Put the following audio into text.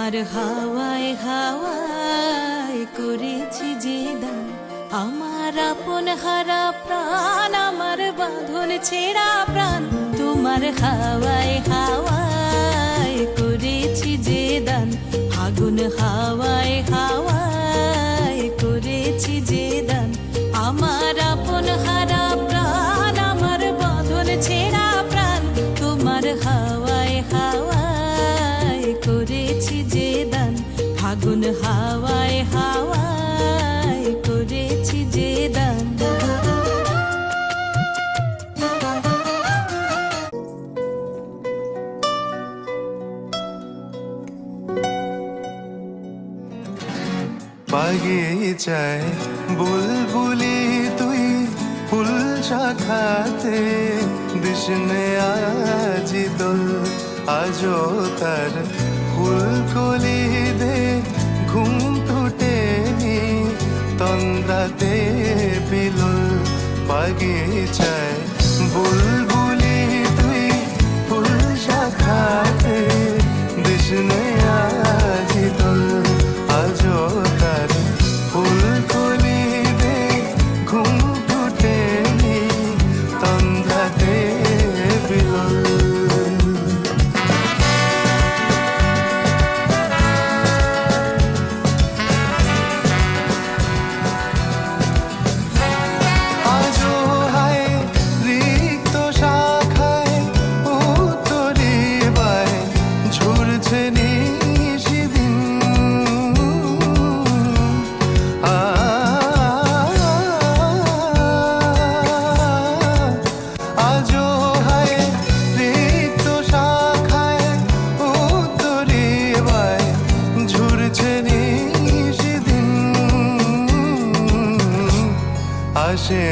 তোমার হাওয়ায় হাওয়ায় করেছি যে দান, আমার আপন হারা প্রাণ, আমার বাঁধন ছেঁড়া প্রাণ। তোমার হাওয়ায় হাওয়ায় করেছি যে দান, আগুন হাওয়ায় হাওয়ায় করেছি যে দান, আমার আপন হারা প্রাণ, আমার বাঁধন ছেঁড়া প্রাণ। তোমার হাওয়ায় হাওয়ায় করেছি যে দান, আগুন হাওয়ায় হাওয়ায় করেছি যে দান। বাগিচায় বুলবুলি তুই ফুল শাখাতে দিশনে আজি দোল, আজও তার ফুলকলি দে ঘুম টুটেনি তন্দ্রাতে বিলুল। বাগিচায় বুলবুলি তুই ফুল শাখাতে দিশনে আজি দোল, আজও তার ফুলকলি দে ঘুম টুটেনি তন্দ্রাতে বিলুল। আজও হায় রিক্ত শাখায় উত্তরি বায় ঝরছে নিশিদিন। আজও হায় রিক্ত শাখায় উত্তরি বায় ঝরছে নিশিদিন। আসে